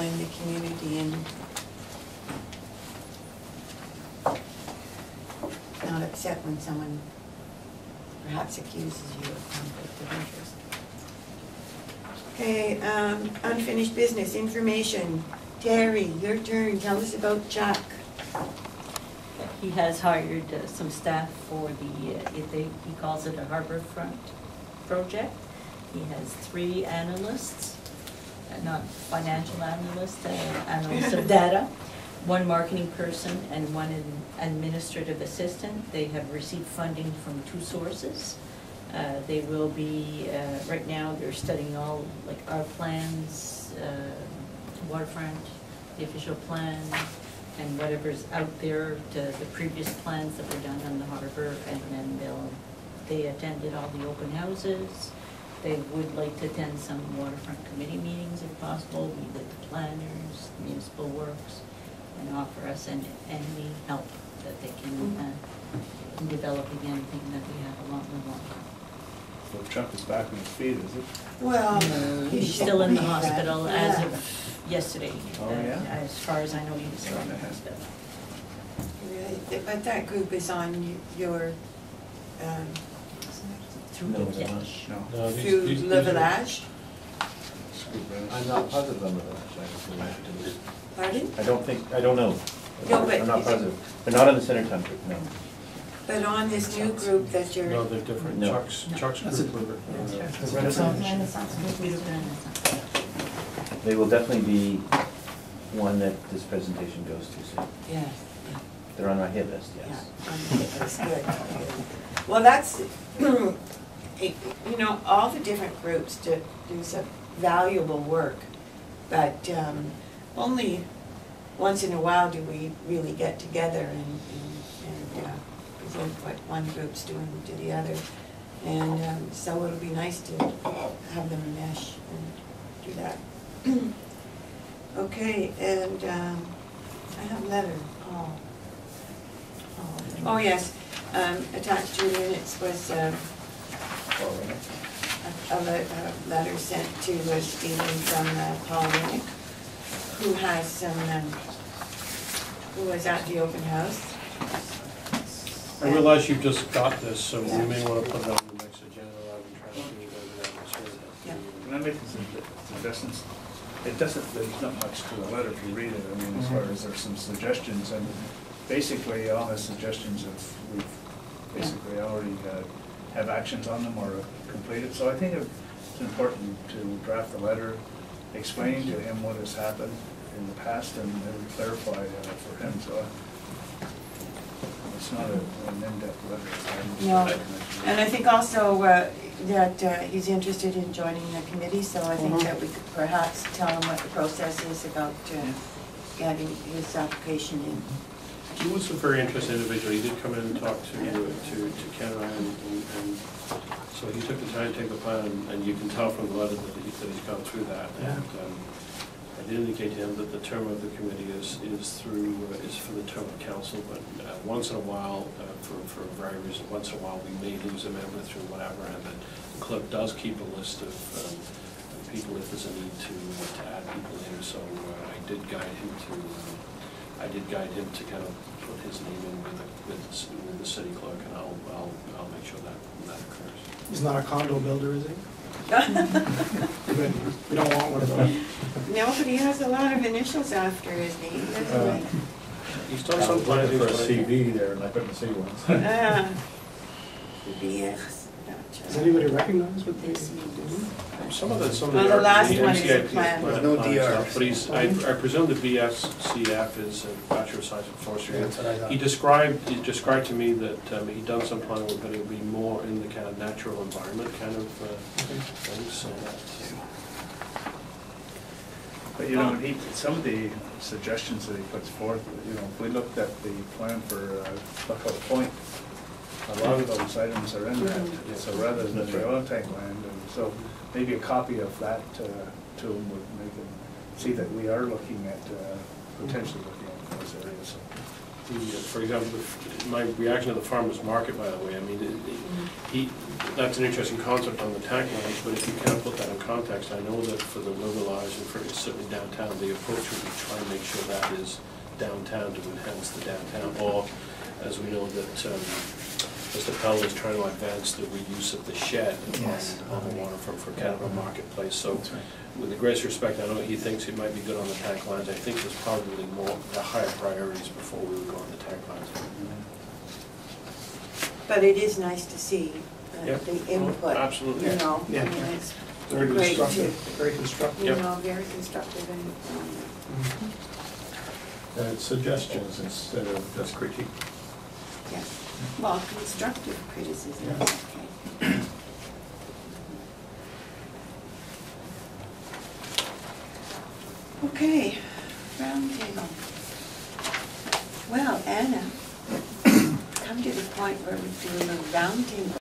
in the community and not upset when someone perhaps accuses you of conflict of interest. Okay, unfinished business, information. Terry, your turn. Tell us about Chuck. He has hired some staff for the, he calls it a Waterfront project. He has 3 analysts, not financial analysts, analysts of data, 1 marketing person and 1 administrative assistant. They have received funding from 2 sources. They will be, right now they're studying all, like our plans, Waterfront, the official plan, and whatever's out there, the previous plans that were done on the harbor, and then they attended all the open houses. They would like to attend some waterfront committee meetings if possible, meet with the planners, municipal works, and offer us any help that they can in developing anything that we have along the line. So Chuck is back on his feet, is it? Well, he's still in the hospital as of yesterday. Oh, yeah? As far as I know, he was still in the hospital. Really? But that group is on your, Through No, the they're not. village. No. through Le Village? I'm not positive on that. Pardon? I don't know. No, but I'm not is it- positive. They're not in the center country, no. But on this new group that you're, No, they're different. No. Chuck's group. They will definitely be one that this presentation goes to soon. yes, They're on my hit list, yeah, yes. that's good. Well, that's, you know, all the different groups do some valuable work, but only once in a while do we really get together and present what one group's doing to the other. And so it'll be nice to have them mesh and do that. Okay, and I have a letter, Paul. Oh, yes, attached to your minutes was a letter sent to Stephen from Paul Winnick, who has some, who was at the open house. I realize you've just got this, so we may want to put it on the next agenda rather than trying to do it over Yeah. Can I make some suggestions? It doesn't, there's not much to the letter if you read it. I mean, as far as there's some suggestions, and basically all the suggestions we've basically already have actions on them or completed. So I think it's important to draft a letter, explain to him what has happened in the past and clarify for him. So it's not an in-depth letter. No, and I think also that he's interested in joining the committee, so I think that we could perhaps tell him what the process is about getting his application in. He was a very interesting individual. He did come in and talk to Ken and so he took the time to take the plan, and you can tell from the letter that he's gone through that. Yeah. And I did indicate to him that the term of the committee is for the term of council, but once in a while, for a very reason, once in a while we may lose a member through whatever, and the clerk does keep a list of people if there's a need to add people in. So I did guide him to kind of put his name in with the city clerk, and I'll make sure that occurs. He's not a condo builder, is he? Good. We don't want one of those. No, but he has a lot of initials after his name, doesn't he? He's done some planning for a CV there, and I couldn't see one. BS. Does anybody recognize what they do? Some of Well, the last the one is a MCIP plan. There's no plan DR. stuff, but I presume the BSCF is a Bachelor of Science in Forestry. That's what I thought. He described to me that he'd done some planning, but it would be more in the kind of natural environment kind of thing, so But you know, some of the suggestions that he puts forth, you know, if we looked at the plan for Lookout Point, a lot of those items are in that. So rather than the oil tank land, and so maybe a copy of that to him would make him see that we are looking at potentially looking at those areas. For example, my reaction to the farmer's market, by the way, I mean, that's an interesting concept on the tank lines, but if you can't put that in context, I know that for the river lies and for certainly downtown, the approach would be try and make sure that is downtown to enhance the downtown, or as we know that Mr. Pell is trying to advance the reuse of the shed Yes. on the waterfront for kind of a marketplace. So That's right. with the greatest respect, I know he thinks it might be good on the tank lines. I think there's probably more, the higher priorities before we would go on the tank lines. But it is nice to see Yep. the input, Absolutely. you know, I Yeah. mean, it's Very great to, constructive, very constructive. you Yep. know, very constructive and, Suggestions instead of just critique. yeah, well, constructive criticism is okay. Okay, round table. Well, Anna, come to the point where we do a little round table.